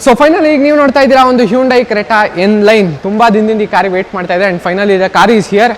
So finally ಈಗ ನೀವು ನೋಡ್ತಾ ಇದ್ದೀರಾ ಒಂದು ಹ್ಯುಂಡೈ ಕ್ರೆಟಾ ಎನ್ ಲೈನ್. ತುಂಬಾ ದಿನದಿಂದ ಈ ಕಾರಿಗೆ ವೇಟ್ ಮಾಡ್ತಾ ಇದೆ. ಅಂಡ್ ಫೈನಲಿ ಇದೆ car is here.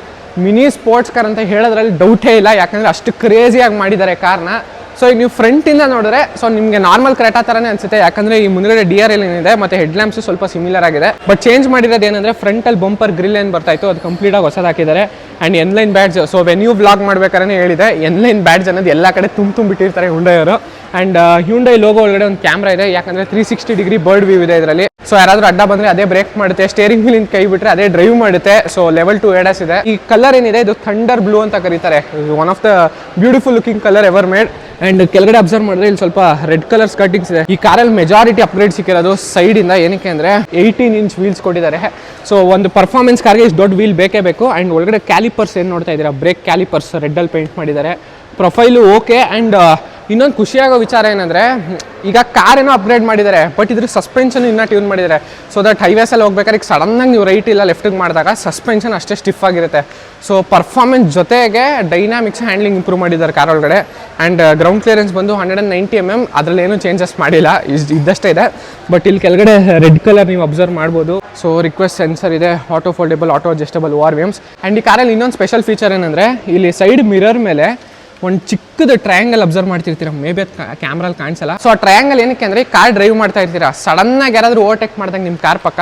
Mini sports car ಅಂತ ಹೇಳೋದ್ರಲ್ಲಿ ಡೌಟೇ ಇಲ್ಲ, ಯಾಕಂದ್ರೆ ಅಷ್ಟು ಕ್ರೇಜಿಯಾಗಿ ಮಾಡಿದ್ದಾರೆ ಕಾರ್ನ. ಸೊ ಈಗ ನೀವು ಫ್ರಂಟಿಂದ ನೋಡಿದ್ರೆ ಸೊ ನಿಮಗೆ ನಾರ್ಮಲ್ ಕ್ರೆಟಾ ಥರನೇ ಅನ್ಸುತ್ತೆ, ಯಾಕಂದ್ರೆ ಈ ಮುಂದ್ಗಡೆ DRL ಏನಿದೆ ಮತ್ತೆ ಹೆಡ್ ಲ್ಯಾಂಪ್ಸ್ ಸ್ವಲ್ಪ ಸಿಮಿಲರ್ ಆಗಿದೆ. ಬಟ್ ಚೇಂಜ್ ಮಾಡಿರೋದು ಏನಂದ್ರೆ ಫ್ರಂಟಲ್ಲಿ ಬಂಪರ್ ಗ್ರಿಲ್ ಏನು ಬರ್ತಾ ಇತ್ತು ಅದು ಕಂಪ್ಲೀಟಾಗಿ ಹೊಸದು ಹಾಕಿದ್ದಾರೆ. And N line badge, so when you blog ಮಾಡ್ಬೇಕಾದ್ರೆ ಹೇಳಿದೆ ಎನ್ ಲೈನ್ ಬ್ಯಾಡ್ಜ್ ಅನ್ನೋದು ಎಲ್ಲ ಕಡೆ ತುಂಬಿಟ್ಟಿರ್ತಾರೆ ಹ್ಯುಂಡೈ ಅವರು. ಆ್ಯಂಡ್ ಹ್ಯುಂಡೈ ಲೋಗೋ ಒಳಗಡೆ ಒಂದು ಕ್ಯಾಮ್ರಾ ಇದೆ, ಯಾಕಂದ್ರೆ 360 ಡಿಗ್ರಿ ಬರ್ಡ್ ವ್ಯೂ ಇದೆ ಇದರಲ್ಲಿ. ಸೊ ಯಾರಾದ್ರೂ ಅಡ್ಡ ಬಂದ್ರೆ ಅದೇ ಬ್ರೇಕ್ ಮಾಡುತ್ತೆ, ಸ್ಟೇರಿಂಗ್ ವೀಲ್ ಕೈ ಬಿಟ್ರೆ ಅದೇ ಡ್ರೈವ್ ಮಾಡುತ್ತೆ. ಸೊ ಲೆವೆಲ್ 2 ADAS ಇದೆ. ಈ ಕಲರ್ ಏನಿದೆ ಇದು ಥಂಡರ್ ಬ್ಲೂ ಅಂತ ಕರೀತಾರೆ, one of the beautiful looking colour ever made. And ಕೆಳಗಡೆ ಅಬ್ಸರ್ವ್ ಮಾಡಿದ್ರೆ ಇಲ್ಲಿ ಸ್ವಲ್ಪ ರೆಡ್ ಕಲರ್ ಸ್ಕರ್ಟಿಂಗ್ಸ್ ಇದೆ. ಈ ಕಾರಲ್ಲಿ ಮೆಜಾರಿಟಿ ಅಪ್ಗ್ರೇಡ್ ಸಿಕ್ಕಿರೋದು ಸೈಡ್ ಇಂದ, ಏನಕ್ಕೆ ಅಂದ್ರೆ 18 ಇಂಚ್ ವೀಲ್ಸ್ ಕೊಟ್ಟಿದ್ದಾರೆ. ಸೊ ಒಂದು ಪರ್ಫಾರ್ಮೆನ್ಸ್ ಕಾರ್ಗೆ ಇಷ್ಟು ದೊಡ್ಡ ವೀಲ್ ಬೇಕೇ ಬೇಕು. ಅಂಡ್ ಒಳಗಡೆ ಕ್ಯಾಲಿಪರ್ಸ್ ಏನು ನೋಡ್ತಾ ಇದ್ದೀರಾ, ಬ್ರೇಕ್ ಕ್ಯಾಲಿಪರ್ಸ್ ರೆಡ್ ಅಲ್ಲಿ ಪೇಂಟ್ ಮಾಡಿದ್ದಾರೆ. Profile okay. ಅಂಡ್ ಇನ್ನೊಂದು ಖುಷಿಯಾಗೋ ವಿಚಾರ ಏನಂದ್ರೆ ಈಗ ಕಾರ್ ಏನೋ ಅಪ್ಗ್ರೇಡ್ ಮಾಡಿದ್ದಾರೆ, ಬಟ್ ಇದ್ರ ಸಸ್ಪೆನ್ಷನ್ ಇನ್ನೂ ಟ್ಯೂನ್ ಮಾಡಿದ್ದಾರೆ. ಸೊ ದಟ್ ಹೈವೇಸಲ್ಲಿ ಹೋಗ್ಬೇಕಾದ್ರೆ ಈಗ ಸಡನ್ನಾಗಿ ನೀವು ರೈಟ್ ಇಲ್ಲ ಲೆಫ್ಟಿಗೆ ಮಾಡಿದಾಗ ಸಸ್ಪೆನ್ಷನ್ ಅಷ್ಟೇ ಸ್ಟಿಫ್ ಆಗಿರುತ್ತೆ. ಸೊ ಪರ್ಫಾರ್ಮೆನ್ಸ್ ಜೊತೆಗೆ ಡೈನಾಮಿಕ್ಸ್ ಹ್ಯಾಂಡ್ಲಿಂಗ್ ಇಂಪ್ರೂವ್ ಮಾಡಿದ್ದಾರೆ ಕಾರ್ ಒಳಗಡೆ. ಆ್ಯಂಡ್ ಗ್ರೌಂಡ್ ಕ್ಲಿಯರೆನ್ಸ್ ಬಂದು 190 mm, ಅದರಲ್ಲಿ ಏನೂ ಚೇಂಜಸ್ ಮಾಡಿಲ್ಲ, ಇದ್ದಷ್ಟೇ ಇದೆ. ಬಟ್ ಇಲ್ಲಿ ಕೆಳಗಡೆ ರೆಡ್ ಕಲರ್ ನೀವು ಅಬ್ಸರ್ವ್ ಮಾಡ್ಬೋದು. ಸೊ ರಿಕ್ವೆಸ್ಟ್ ಸೆನ್ಸರ್ ಇದೆ, auto foldable, auto adjustable ORVMs. And ಈ ಕಾರಲ್ಲಿ ಇನ್ನೊಂದು ಸ್ಪೆಷಲ್ ಫೀಚರ್ ಏನಂದರೆ ಇಲ್ಲಿ ಸೈಡ್ ಮಿರರ್ ಮೇಲೆ ಒಂದು ಚಿಕ್ಕದ ಟ್ರಯಾಂಗಲ್ ಅಬ್ಸರ್ವ್ ಮಾಡ್ತಿರ್ತೀರ, ಮೇ ಬಿ ಅದು ಕ್ಯಾಮ್ರಲ್ಲಿ ಕಾಣಿಸಲ್ಲ. ಸೊ ಆ ಟ್ರಯಾಂಗಲ್ ಏನಕ್ಕೆ ಅಂದರೆ ಕಾರ್ ಡ್ರೈವ್ ಮಾಡ್ತಾ ಇರ್ತೀರಾ, ಸಡನ್ನಾಗಿ ಯಾರಾದರೂ ಓವರ್ಟೇಕ್ ಮಾಡಿದಾಗ ನಿಮ್ಮ ಕಾರ್ ಪಕ್ಕ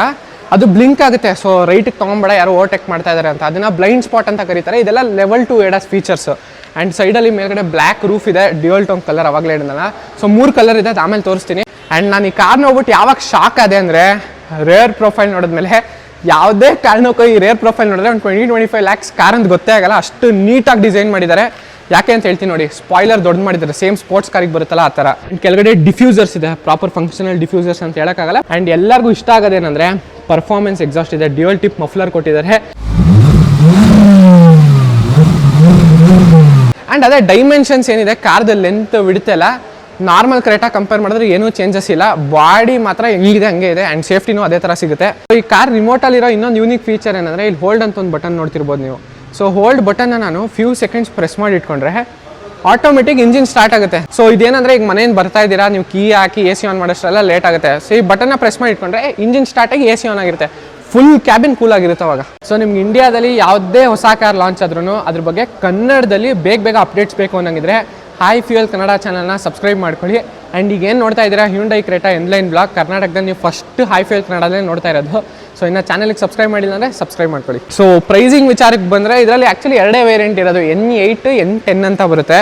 ಅದು ಬ್ಲಿಂಕ್ ಆಗುತ್ತೆ. ಸೊ ರೈಟಿಗೆ ತೊಗೊಂಬೇಡ, ಯಾರು ಓವರ್ಟೇಕ್ ಮಾಡ್ತಾ ಇದ್ದಾರೆ ಅಂತ, ಅದನ್ನ ಬ್ಲೈಂಡ್ ಸ್ಪಾಟ್ ಅಂತ ಕರೀತಾರೆ. ಇದೆಲ್ಲ ಲೆವೆಲ್ 2 ADAS ಫೀಚರ್ಸ್. ಆ್ಯಂಡ್ ಸೈಡಲ್ಲಿ ಮೇಲ್ಗಡೆ ಬ್ಲ್ಯಾಕ್ ರೂಫ್ ಇದೆ, ಡ್ಯುಯಲ್ ಟೋನ್ ಕಲರ್, ಅವಾಗಲೇ ಹೇಳಿದ್ನಲ್ಲ. ಸೊ 3 ಕಲರ್ ಇದೆ, ಅದು ಆಮೇಲೆ ತೋರಿಸ್ತೀನಿ. ಆ್ಯಂಡ್ ನಾನು ಈ ಕಾರ್ ನೋಡ್ಬಿಟ್ಟು ಯಾವಾಗ ಶಾಕ್ ಆದೆ ಅಂದರೆ, ರೇರ್ ಪ್ರೊಫೈಲ್ ನೋಡಿದ್ಮೇಲೆ ಯಾವುದೇ ಕಾರಣಕ್ಕೂ ಈ ರೇರ್ ಪ್ರೊಫೈಲ್ ನೋಡಿದ್ರೆ ಒಂದು 20-25 lakhs ಕಾರ್ ಅಂತ ಗೊತ್ತೇ ಆಗಲ್ಲ, ಅಷ್ಟು ನೀಟಾಗಿ ಡಿಸೈನ್ ಮಾಡಿದ್ದಾರೆ. ಯಾಕೆ ಅಂತ ಹೇಳ್ತೀನಿ ನೋಡಿ, ಸ್ಪಾಯ್ಲರ್ ದೊಡ್ಡ ಮಾಡಿದ್ದಾರೆ, ಸೇಮ್ ಸ್ಪೋರ್ಟ್ಸ್ ಕಾರಿಗೆ ಬರುತ್ತಲ್ಲ ಆ ಥರ. ಕೆಳಗಡೆ ಡಿಫ್ಯೂಸರ್ಸ್ ಇದೆ, ಪ್ರಾಪರ್ ಫಂಕ್ಷನಲ್ ಡಿಫ್ಯೂಸರ್ಸ್ ಅಂತ ಹೇಳೋಕ್ಕಾಗಲ್ಲ. ಆ್ಯಂಡ್ ಎಲ್ಲರಿಗೂ ಇಷ್ಟ ಆಗೋದೇನೆಂದರೆ ಪರ್ಫಾರ್ಮೆನ್ಸ್ ಎಕ್ಸಾಸ್ಟ್ ಇದೆ, ಡ್ಯುಯಲ್ ಟಿಪ್ ಮಫ್ಲರ್ ಕೊಟ್ಟಿದ್ದಾರೆ. ಆ್ಯಂಡ್ ಅದೇ ಡೈಮೆನ್ಷನ್ಸ್ ಏನಿದೆ, ಕಾರ್ದ ಲೆಂತ್ ಬಿಡುತ್ತೆಲ್ಲ ನಾರ್ಮಲ್ ಕ್ರೆಟಾ ಕಂಪೇರ್ ಮಾಡಿದ್ರೆ ಏನೂ ಚೇಂಜಸ್ ಇಲ್ಲ, ಬಾಡಿ ಮಾತ್ರ ಹೆಂಗಿದೆ ಹಂಗೆ ಇದೆ. ಆ್ಯಂಡ್ ಸೇಫ್ಟಿನೂ ಅದೇ ಥರ ಸಿಗುತ್ತೆ. ಈ ಕಾರ್ ರಿಮೋಟಲ್ಲಿರೋ ಇನ್ನೊಂದು ಯೂನಿಕ್ ಫೀಚರ್ ಏನಂದರೆ ಇಲ್ಲಿ ಹೋಲ್ಡ್ ಅಂತ ಒಂದು ಬಟನ್ ನೋಡ್ತಿರ್ಬೋದು ನೀವು. ಸೊ ಹೋಲ್ಡ್ ಬಟನ್ನ ನಾನು ಫ್ಯೂ ಸೆಕೆಂಡ್ಸ್ ಪ್ರೆಸ್ ಮಾಡಿ ಇಟ್ಕೊಂಡ್ರೆ ಆಟೋಮೆಟಿಕ್ ಇಂಜಿನ್ ಸ್ಟಾರ್ಟ್ ಆಗುತ್ತೆ. ಸೊ ಇದೇನಂದ್ರೆ ಈಗ ಮನೆಯಿಂದ ಬರ್ತಾ ಇದ್ದೀರಾ, ನೀವು ಕೀ ಹಾಕಿ AC ಆನ್ ಮಾಡೋಷ್ಟೆಲ್ಲ ಲೇಟ್ ಆಗುತ್ತೆ. ಸೊ ಈ ಬಟನ್ನ ಪ್ರೆಸ್ ಮಾಡಿ ಇಟ್ಕೊಂಡ್ರೆ ಇಂಜಿನ್ ಸ್ಟಾರ್ಟ್ ಆಗಿ AC ಆನ್ ಆಗಿರುತ್ತೆ, ಫುಲ್ ಕ್ಯಾಬಿನ್ ಕೂಲ್ ಆಗಿರುತ್ತೆ ಅವಾಗ. ಸೊ ನಿಮ್ಗೆ ಇಂಡಿಯಾದಲ್ಲಿ ಯಾವುದೇ ಹೊಸ ಕಾರ್ ಲಾಂಚ್ ಆದ್ರೂ ಅದ್ರ ಬಗ್ಗೆ ಕನ್ನಡದಲ್ಲಿ ಬೇಗ ಅಪ್ಡೇಟ್ಸ್ ಬೇಕು ಅನ್ನಂಗಿದ್ರೆ ಹಾಯ್ ಫ್ಯೂಯಲ್ ಕನ್ನಡ ಚಾನಲ್ನ ಸಬ್ಸ್ಕ್ರೈಬ್ ಮಾಡ್ಕೊಳ್ಳಿ. ಆ್ಯಂಡ್ ಈಗ ಏನು ನೋಡ್ತಾ ಇದ್ದೀರಾ Hyundai Creta N line blog, ಕರ್ನಾಟಕದಲ್ಲಿ ನೀವು ಫಸ್ಟ್ ಹಾಯ್ ಫ್ಯೂಯಲ್ ಕನ್ನಡದಲ್ಲೇ ನೋಡ್ತಾ ಇರೋದು. ಸೊ ಇನ್ನು ಚಾನಲ್ಗೆ ಸಬ್ಸ್ಕ್ರೈಬ್ ಮಾಡಿಲ್ಲ ಅಂದರೆ ಸಬ್ಸ್ಕ್ರೈಬ್ ಮಾಡ್ಕೊಳ್ಳಿ. ಸೊ ಪ್ರೈಸಿಂಗ್ ವಿಚಾರಕ್ಕೆ ಬಂದರೆ ಇದರಲ್ಲಿ ಆ್ಯಕ್ಚುಲಿ 2 ವೇರಿಯಂಟ್ ಇರೋದು, N8, N10 ಅಂತ ಬರುತ್ತೆ.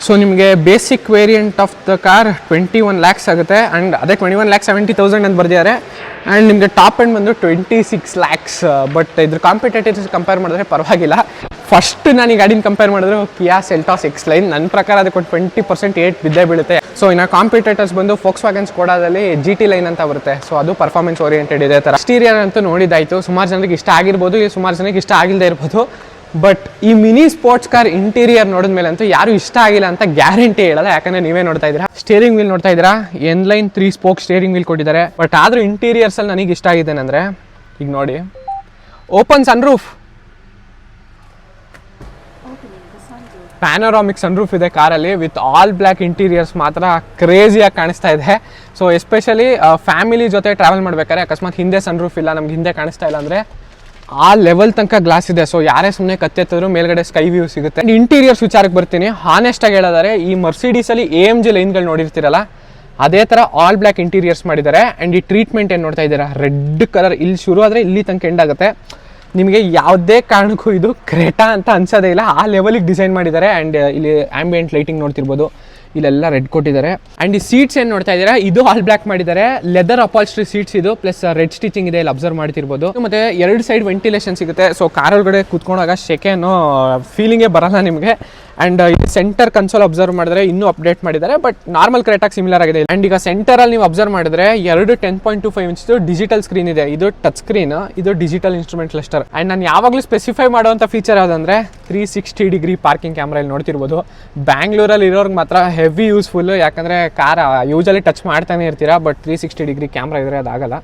ಸೊ ನಿಮಗೆ basic variant of the car 21 lakhs ಆಗುತ್ತೆ. ಆ್ಯಂಡ್ ಅದೇ 21,70,000 ಅಂತ ಬರ್ದಿದ್ದಾರೆ. ಆ್ಯಂಡ್ ನಿಮಗೆ ಟಾಪ್ ಎಂಡ್ ಬಂದು 26 lakhs. ಬಟ್ ಇದ್ರ ಕಾಂಪಿಟೇಟರ್ಸ್ ಕಂಪೇರ್ ಮಾಡಿದ್ರೆ ಪರವಾಗಿಲ್ಲ. ಫಸ್ಟ್ ನಾನು ಈ ಗಾಡಿನ ಕಂಪೇರ್ ಮಾಡಿದ್ರೆ ಕಿಯಾ ಸೆಲ್ಟಾಸ್ X-Line, ನನ್ನ ಪ್ರಕಾರ ಅದಕ್ಕೆ 20% ಏಟ್ ಬಿದ್ದೇ ಬೀಳುತ್ತೆ. ಸೊ ಇನ್ನು ಕಾಂಪಿಟೇಟರ್ಸ್ ಬಂದು Volkswagen ಸ್ಕೋಡಾದಲ್ಲಿ GT ಲೈನ್ ಅಂತ ಬರುತ್ತೆ. ಸೊ ಅದು ಪರ್ಫಾರ್ಮೆನ್ಸ್ ಓರಿಯೆಂಟೆಡ್ ಇದೆ ಥರ. ಎಕ್ಸ್ಟೀರಿಯರ್ ಅಂತೂ ನೋಡಿದ್ದಾಯಿತು, ಸುಮಾರು ಜನರಿಗೆ ಇಷ್ಟ ಆಗಿರ್ಬೋದು, ಸುಮಾರು ಜನಕ್ಕೆ ಇಷ್ಟ ಆಗಿಲ್ಲದೆ ಇರ್ಬೋದು. ಬಟ್ ಈ ಮಿನಿ ಸ್ಪೋರ್ಟ್ಸ್ ಕಾರ್ ಇಂಟೀರಿಯರ್ ನೋಡಿದ್ಮೇಲೆ ಅಂತೂ ಯಾರು ಇಷ್ಟ ಆಗಿಲ್ಲ ಅಂತ ಗ್ಯಾರಂಟಿ ಹೇಳಲ್ಲ, ಯಾಕಂದ್ರೆ ನೀವೇ ನೋಡ್ತಾ ಇದ್ದೀರಾ. ಸ್ಟೇರಿಂಗ್ ವೀಲ್ ನೋಡ್ತಾ ಇದ್ದೀರಾ, N line 3 spoke steering wheel ಕೊಟ್ಟಿದ್ದಾರೆ. ಬಟ್ ಆದ್ರೂ ಇಂಟೀರಿಯರ್ಸಲ್ಲಿ ನನಗೆ ಇಷ್ಟ ಆಗಿದೆ ಅಂದರೆ ಈಗ ನೋಡಿ, ಓಪನ್ ಸನ್ರೂಫ್, ಪ್ಯಾನೋರಾಮಿಕ್ ಸನ್ರೂಫ್ ಇದೆ ಕಾರಲ್ಲಿ ವಿತ್ ಆಲ್ ಬ್ಲ್ಯಾಕ್ ಇಂಟೀರಿಯರ್ಸ್, ಮಾತ್ರ ಕ್ರೇಜಿಯಾಗಿ ಕಾಣಿಸ್ತಾ ಇದೆ. ಸೊ ಎಸ್ಪೆಷಲಿ ಫ್ಯಾಮಿಲಿ ಜೊತೆ ಟ್ರಾವೆಲ್ ಮಾಡ್ಬೇಕಾದ್ರೆ ಅಕಸ್ಮಾತ್ ಹಿಂದೆ ಸನ್ರೂಫ್ ಇಲ್ಲ, ನಮ್ಗೆ ಹಿಂದೆ ಕಾಣಿಸ್ತಾ ಇಲ್ಲ ಅಂದರೆ ಆ ಲೆವೆಲ್ ತನಕ ಗ್ಲಾಸ್ ಇದೆ. ಸೊ ಯಾರೇ ಸುಮ್ಮನೆ ಕತ್ತೆತ್ತಿದ್ರು ಮೇಲ್ಗಡೆ ಸ್ಕೈ ವ್ಯೂ ಸಿಗುತ್ತೆ. ಇಂಟೀರಿಯರ್ಸ್ ವಿಚಾರಕ್ಕೆ ಬರ್ತೀನಿ. ಹಾನೆಸ್ಟ್ ಆಗಿ ಹೇಳಿದರೆ ಈ ಮರ್ಸಿಡೀಸಲ್ಲಿ AMG ಲೈನ್ಗಳು ನೋಡಿರ್ತೀರಲ್ಲ, ಅದೇ ಥರ ಆಲ್ ಬ್ಲ್ಯಾಕ್ ಇಂಟೀರಿಯರ್ಸ್ ಮಾಡಿದ್ದಾರೆ. ಆ್ಯಂಡ್ ಈ ಟ್ರೀಟ್ಮೆಂಟ್ ಏನು ನೋಡ್ತಾ ಇದ್ದೀರಾ, ರೆಡ್ ಕಲರ್ ಇಲ್ಲಿ ಶುರು ಆದರೆ ಇಲ್ಲಿ ತನಕ ಎಂಡ್ ಆಗುತ್ತೆ. ನಿಮಗೆ ಯಾವುದೇ ಕಾರಣಕ್ಕೂ ಇದು ಕ್ರೆಟಾ ಅಂತ ಅನ್ಸೋದೇ ಇಲ್ಲ, ಆ ಲೆವೆಲಿಗೆ ಡಿಸೈನ್ ಮಾಡಿದ್ದಾರೆ. ಆ್ಯಂಡ್ ಇಲ್ಲಿ ಆಂಬಿಯೆಂಟ್ ಲೈಟಿಂಗ್ ನೋಡ್ತಿರ್ಬೋದು, ಇಲ್ಲೆಲ್ಲ ರೆಡ್ ಕೊಟ್ಟಿದ್ದಾರೆ. ಆ್ಯಂಡ್ ಈ ಸೀಟ್ಸ್ ಏನು ನೋಡ್ತಾ ಇದ್ದೀರಾ, ಇದು ಆಲ್ ಬ್ಲ್ಯಾಕ್ ಮಾಡಿದ್ದಾರೆ, ಲೆದರ್ ಅಪಾಲ್ಸ್ಟ್ರಿ ಸೀಟ್ಸ್ ಇದು, ಪ್ಲಸ್ ರೆಡ್ ಸ್ಟಿಚಿಂಗ್ ಇದೆ, ಇಲ್ಲಿ ಅಬ್ಸರ್ವ್ ಮಾಡ್ತಿರ್ಬೋದು. ಮತ್ತೆ 2 ಸೈಡ್ ವೆಂಟಿಲೇಷನ್ ಸಿಗುತ್ತೆ. ಸೊ ಕಾರ್ ಒಳಗಡೆ ಕೂತ್ಕೊಂಡಾಗ ಶೆಕೆನೋ ಫೀಲಿಂಗೇ ಬರಲ್ಲ ನಿಮಗೆ. ಆ್ಯಂಡ್ ಇದು ಸೆಂಟರ್ ಕನ್ಸೋಲ್ ಅಬ್ಸರ್ವ್ ಮಾಡಿದ್ರೆ ಇನ್ನೂ ಅಪ್ಡೇಟ್ ಮಾಡಿದ್ದಾರೆ, ಬಟ್ ನಾರ್ಮಲ್ ಕ್ರೆಟಾಗಿ ಸಿಮಿಲರ್ ಆಗಿದೆ. ಆ್ಯಂಡ್ ಈಗ ಸೆಂಟರಲ್ಲಿ ನೀವು ಅಬ್ಸರ್ವ್ ಮಾಡಿದ್ರೆ 2 10.25 ಇಂಚ್ ಡಿಜಿಟಲ್ ಸ್ಕ್ರೀನ್ ಇದೆ, ಇದು ಟಚ್ ಸ್ಕ್ರೀನ್, ಇದು ಡಿಜಿಟಲ್ ಇನ್ಸ್ಟ್ರೂಮೆಂಟ್ ಕ್ಲಸ್ಟರ್. ಆ್ಯಂಡ್ ನಾನು ಯಾವಾಗಲೂ ಸ್ಪೆಸಿಫೈ ಮಾಡುವಂಥ ಫೀಚರ್ ಯಾವುದಂದ್ರೆ 360 ಡಿಗ್ರಿ ಪಾರ್ಕಿಂಗ್ ಕ್ಯಾಮ್ರಾ ಇಲ್ಲಿ ನೋಡ್ತಿರ್ಬೋದು. ಬ್ಯಾಂಗ್ಳೂರಲ್ಲಿ ಇರೋರ್ಗೆ ಮಾತ್ರ ಹೆವಿ ಯೂಸ್ಫುಲ್, ಯಾಕಂದರೆ ಕಾರ್ ಯೂಸಲಿ ಟಚ್ ಮಾಡ್ತಾನೆ ಇರ್ತೀರಾ, ಬಟ್ 360 ಡಿಗ್ರಿ ಕ್ಯಾಮ್ರಾ ಇದ್ರೆ ಅದಾಗಲ್ಲ.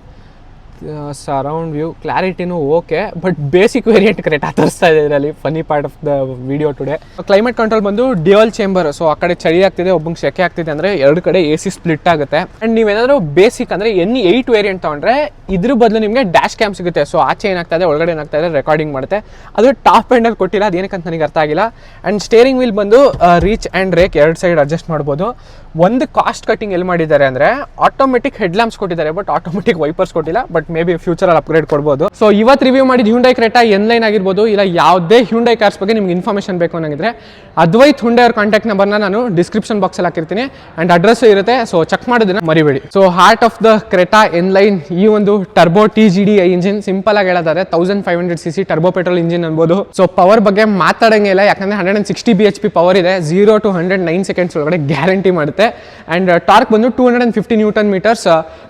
ಸರೌಂಡ್ ವ್ಯೂ ಕ್ಲಾರಿಟಿನೂ okay, but basic variant Creta ತೋರಿಸ್ತಾ ಇದೆ ಇದರಲ್ಲಿ. Funny part of the video today. Climate control ಬಂದು ಡ್ಯುಯಲ್ ಚೇಂಬರ್. ಸೊ ಆ ಕಡೆ ಚಳಿ ಆಗ್ತಿದೆ, ಒಬ್ಬಂಗೆ ಸೆಕೆ ಆಗ್ತಿದೆ ಅಂದರೆ ಎರಡು ಕಡೆ AC ಸ್ಪ್ಲಿಟ್ ಆಗುತ್ತೆ. ಆ್ಯಂಡ್ ನೀವೇನಾದರೂ ಬೇಸಿಕ್ ಅಂದರೆ NE8 ವೇರಿಯಂಟ್ ತೊಗೊಂಡ್ರೆ ಇದ್ರ ಬದಲು ನಿಮಗೆ ಡ್ಯಾಶ್ ಕ್ಯಾಮ್ ಸಿಗುತ್ತೆ. ಸೊ ಆಚೆ ಏನಾಗ್ತಾ ಇದೆ, ಒಳಗಡೆ ಏನಾಗ್ತಾ ಇದೆ ರೆಕಾರ್ಡಿಂಗ್ ಮಾಡುತ್ತೆ. ಅದು ಟಾಪ್ ಎಂಡಲ್ಲಿ ಕೊಟ್ಟಿಲ್ಲ, ಅದೇನಕ್ಕಂತ ನನಗೆ ಅರ್ಥ ಆಗಿಲ್ಲ. ಆ್ಯಂಡ್ ಸ್ಟೇರಿಂಗ್ ವೀಲ್ ಬಂದು ರೀಚ್ ಆ್ಯಂಡ್ ರೇಕ್ ಎರಡು ಸೈಡ್ ಅಡ್ಜಸ್ಟ್ ಮಾಡ್ಬೋದು. ಒಂದು ಕಾಸ್ಟ್ ಕಟ್ಟಿಂಗ್ ಎಲ್ಲಿ ಮಾಡಿದ್ದಾರೆ ಅಂದರೆ ಆಟೋಮೆಟಿಕ್ ಹೆಡ್ ಲ್ಯಾಂಪ್ಸ್ ಕೊಟ್ಟಿದ್ದಾರೆ, ಬಟ್ ಆಟೋಮೆಟಿಕ್ ವೈಪರ್ಸ್ ಕೊಟ್ಟಿಲ್ಲ. ಬಟ್ ಮೇ ಬಿ ಫ್ಯೂಚರಲ್ಲಿ ಅಪ್ಗ್ರೇಡ್ ಕೊಡ್ಬೋದು. ಸೊ ಇವತ್ತು ರಿವ್ಯೂ ಮಾಡಿದ ಹ್ಯುಂಡೈ ಕ್ರೆಟಾ N-Line ಆಗಿರ್ಬೋದು, ಇಲ್ಲ ಯಾವುದೇ ಹ್ಯುಂಡೈ ಕಾರ್ಸ್ ಬಗ್ಗೆ ನಿಮ್ಗೆ ಇನ್ಫಾರ್ಮೇಷನ್ ಬೇಕು ಅನ್ನೋಂಗಿದ್ರೆ ಅದ್ವೈತ್ ಹುಂಡೈ ಅವ್ರ ಕಾಂಟ್ಯಾಕ್ಟ್ ನಂಬರ್ನ ನಾನು ಡಿಸ್ಕ್ರಿಪ್ಷನ್ ಬಾಕ್ಸಲ್ಲಿ ಹಾಕಿರ್ತೀನಿ. ಆ್ಯಂಡ್ ಅಡ್ರೆಸ್ಸು ಇರುತ್ತೆ, ಸೊ ಚೆಕ್ ಮಾಡೋದನ್ನ ಮರಿಬೇಡಿ. So heart of the Creta N-Line ಈ ಒಂದು ಟರ್ಬೋ TGDI ಇಂಜಿನ್. ಸಿಂಪಲ್ ಆಗಿ ಹೇಳೋದಾದ್ರೆ 1500cc ಟರ್ಬೋ ಪೆಟ್ರೋಲ್ ಇಂಜಿನ್ ಅನ್ಬೋದು. ಸೊ ಪವರ್ ಬಗ್ಗೆ ಮಾತಾಡಂಗಿಲ್ಲ, ಯಾಕಂದ್ರೆ 160 bhp ಪವರ್ ಇದೆ. 0 to 100 9 ಸೆಕೆಂಡ್ಸ್ ಒಳಗಡೆ ಗ್ಯಾರಂಟಿ ಮಾಡುತ್ತೆ. ಆ್ಯಂಡ್ ಟಾರ್ಕ್ ಬಂದು 250 ನ್ಯೂಟನ್ ಮೀಟರ್ಸ್.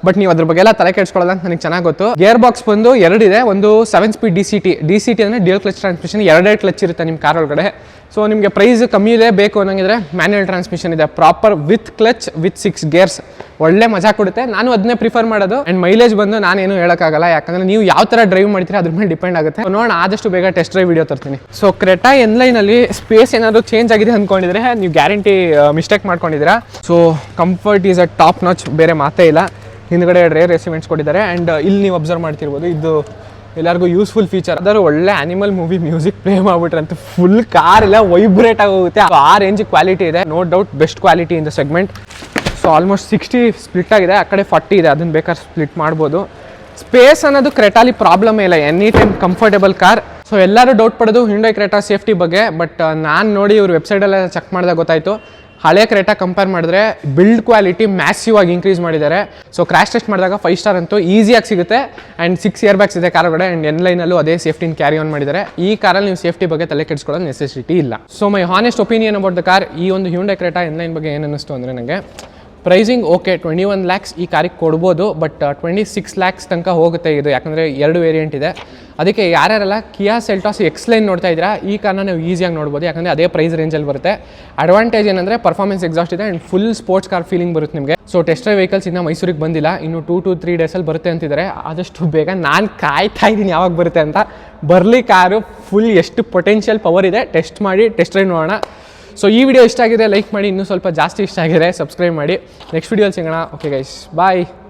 ಬಟ್ ನೀವು ಅದ್ರ ಬಗ್ಗೆ ಎಲ್ಲ ತಲೆ ಕೆಡ್ಸ್ಕೊಳ್ಳೋಲ್ಲ ಅಂತ ನನಗೆ ಚೆನ್ನಾಗಿ ಗೊತ್ತು. ಗೇರ್ ಬಾಕ್ಸ್ ಬಂದು ಎರಡಿದೆ, ಒಂದು 7 ಸ್ಪೀಡ್ DCT ಅಂದರೆ ಡ್ಯುಯಲ್ ಕ್ಲಚ್ ಟ್ರಾನ್ಸ್ಮಿಷನ್. ಎರಡೇ ಕ್ಲಚ್ ಇರುತ್ತೆ ನಿಮ್ಮ ಕಾರ್ ಒಳಗಡೆ. ಸೊ ನಿಮಗೆ ಪ್ರೈಸ್ ಕಮ್ಮಿ ಇದೆ ಬೇಕು ಅನ್ನೋಂಗಿದ್ರೆ ಮ್ಯಾನ್ಯಲ್ ಟ್ರಾನ್ಸ್ಮಿಷನ್ ಇದೆ, proper with clutch with 6 gears. ಒಳ್ಳೆ ಮಜಾ ಕೊಡುತ್ತೆ, ನಾನು ಅದನ್ನೇ ಪ್ರಿಫರ್ ಮಾಡೋದು. ಆ್ಯಂಡ್ ಮೈಲೇಜ್ ಬಂದು ನಾನೇನು ಹೇಳೋಕ್ಕಾಗಲ್ಲ, ಯಾಕಂದರೆ ನೀವು ಯಾವ ಥರ ಡ್ರೈವ್ ಮಾಡ್ತೀರಾ ಅದ್ರ ಮೇಲೆ ಡಿಪೆಂಡ್ ಆಗುತ್ತೆ. ನೋಡೋಣ, ಆದಷ್ಟು ಬೇಗ ಟೆಸ್ಟ್ ಡ್ರೈವ್ ವಿಡಿಯೋ ತರ್ತೀನಿ. ಸೊ ಕ್ರೆಟಾ N-Line ಅಲ್ಲಿ ಸ್ಪೇಸ್ ಏನಾದರೂ ಚೇಂಜ್ ಆಗಿದೆ ಅಂದ್ಕೊಂಡಿದ್ರೆ ನೀವು ಗ್ಯಾರಂಟಿ ಮಿಸ್ಟೇಕ್ ಮಾಡ್ಕೊಂಡಿದ್ದೀರಾ. So comfort is a top notch, ಬೇರೆ ಮಾತೇ ಇಲ್ಲ. ಹಿಂದ್ಗಡೆ ರೇರ್ ಎಸಿಮೆಂಟ್ಸ್ ಕೊಟ್ಟಿದ್ದಾರೆ. ಆ್ಯಂಡ್ ಇಲ್ಲಿ ನೀವು ಅಬ್ಸರ್ವ್ ಮಾಡ್ತಿರ್ಬೋದು, ಇದು ಎಲ್ಲರಿಗೂ ಯೂಸ್ಫುಲ್ ಫೀಚರ್. ಅದಾದ್ರು ಒಳ್ಳೆ ಆನಿಮಲ್ ಮೂವಿ ಮ್ಯೂಸಿಕ್ ಪ್ಲೇ ಮಾಡ್ಬಿಟ್ರೆ ಅಂತ ಫುಲ್ ಕಾರ್ ಎಲ್ಲ ವೈಬ್ರೇಟ್ ಆಗೋಗುತ್ತೆ. ಆ ರೇಂಜ್ ಕ್ವಾಲಿಟಿ ಇದೆ, no doubt best quality in the segment. So almost 60 split ಆಗಿದೆ, ಆ ಕಡೆ 40 ಇದೆ, ಅದನ್ನು ಬೇಕಾದ್ರೆ ಸ್ಪ್ಲಿಟ್ ಮಾಡ್ಬೋದು. ಸ್ಪೇಸ್ ಅನ್ನೋದು ಕ್ರೆಟಾಲಿ ಪ್ರಾಬ್ಲಮ್ ಇಲ್ಲ, any time comfortable car. So ಎಲ್ಲರೂ ಡೌಟ್ ಪಡೋದು ಹ್ಯುಂಡೈ ಕ್ರೆಟಾ ಸೇಫ್ಟಿ ಬಗ್ಗೆ. ಬಟ್ ನಾನು ನೋಡಿ ಇವ್ರ ವೆಬ್ಸೈಟೆಲ್ಲ ಚೆಕ್ ಮಾಡಿದಾಗ ಗೊತ್ತಾಯಿತು, ಹಳೆ ಕ್ರೆಟಾ ಕಂಪೇರ್ ಮಾಡಿದ್ರೆ ಬಿಲ್ಡ್ ಕ್ವಾಲಿಟಿ ಮ್ಯಾಸಿವ್ ಆಗಿ ಇನ್ಕ್ರೀಸ್ ಮಾಡಿದ್ದಾರೆ. ಸೊ ಕ್ರ್ಯಾಶ್ ಟೆಸ್ಟ್ ಮಾಡಿದಾಗ 5 ಸ್ಟಾರ್ ಅಂತೂ ಈಸಿಯಾಗಿ ಸಿಗುತ್ತೆ. ಆ್ಯಂಡ್ 6 ಇಯರ್ ಬ್ಯಾಗ್ಸ್ ಇದೆ ಕಾರ್ ಒಳಗಡೆ. ಆ್ಯಂಡ್ N-Line-ಅಲ್ಲೂ ಅದೇ ಸೇಫ್ಟಿನ ಕ್ಯಾರಿ ಆನ್ ಮಾಡಿದ್ದಾರೆ. ಈ ಕಾರಲ್ಲಿ ನೀವು ಸೇಫ್ಟಿ ಬಗ್ಗೆ ತಲೆ ಕೆಡಿಸ್ಕೊಳ್ಳೋ ನೆಸೆಸಿಟಿ ಇಲ್ಲ. So my honest opinion about the car, ಈ ಒಂದು ಹ್ಯುಂಡೈ ಕ್ರೆಟಾ N-Line ಬಗ್ಗೆ ಏನು ಅನ್ನಿಸ್ತು ಅಂದರೆ, ನನಗೆ ಪ್ರೈಸಿಂಗ್ ಓಕೆ 21 lakhs ಈ ಕಾರಿಗೆ ಕೊಡ್ಬೋದು. ಬಟ್ 26 lakhs ತನಕ ಹೋಗುತ್ತೆ ಇದು, ಯಾಕಂದರೆ 2 ವೇರಿಯಂಟ್ ಇದೆ. ಅದಕ್ಕೆ ಯಾರ್ಯಾರೆಲ್ಲ ಕಿಯಾ ಸೆಲ್ಟಾಸ್ X-Line ನೋಡ್ತಾ ಇದ್ದೀರಾ, ಈ ಕಾರ್ನ ನೀವು ಈಸಿಯಾಗಿ ನೋಡ್ಬೋದು, ಯಾಕಂದರೆ ಅದೇ ಪ್ರೈಸ್ ರೇಂಜಲ್ಲಿ ಬರುತ್ತೆ. ಅಡ್ವಾಂಟೇಜ್ ಏನಂದರೆ ಪರ್ಫಾರ್ಮೆನ್ಸ್ ಎಕ್ಸಾಸ್ಟ್ ಇದೆ and full sports car feeling ಬರುತ್ತೆ ನಿಮಗೆ. ಸೊ ಟೆಸ್ಟ್ ಡ್ರೈವ್ ವೆಹಿಕಲ್ಸ್ ಇನ್ನೂ ಮೈಸೂರಿಗೆ ಬಂದಿಲ್ಲ, ಇನ್ನು 2 to 3 ಡೇಸಲ್ಲಿ ಬರುತ್ತೆ ಅಂತಿದ್ದಾರೆ. ಆದಷ್ಟು ಬೇಗ ನಾನು ಕಾಯ್ತಾ ಇದ್ದೀನಿ ಯಾವಾಗ ಬರುತ್ತೆ ಅಂತ. ಬರಲಿ ಕಾರು, ಫುಲ್ ಎಷ್ಟು ಪೊಟೆನ್ಷಿಯಲ್ ಪವರ್ ಇದೆ ಟೆಸ್ಟ್ ಮಾಡಿ, ಟೆಸ್ಟ್ ಡ್ರೈವ್ ನೋಡೋಣ. ಸೊ ಈ ವಿಡಿಯೋ ಇಷ್ಟ ಆಗಿದೆ ಲೈಕ್ ಮಾಡಿ, ಇನ್ನೂ ಸ್ವಲ್ಪ ಜಾಸ್ತಿ ಇಷ್ಟ ಆಗಿದೆ ಸಬ್ಸ್ಕ್ರೈಬ್ ಮಾಡಿ. ನೆಕ್ಸ್ಟ್ ವಿಡಿಯೋಲಿ ಸಿಗೋಣ. ಓಕೆ ಗೈಸ್, ಬಾಯ್.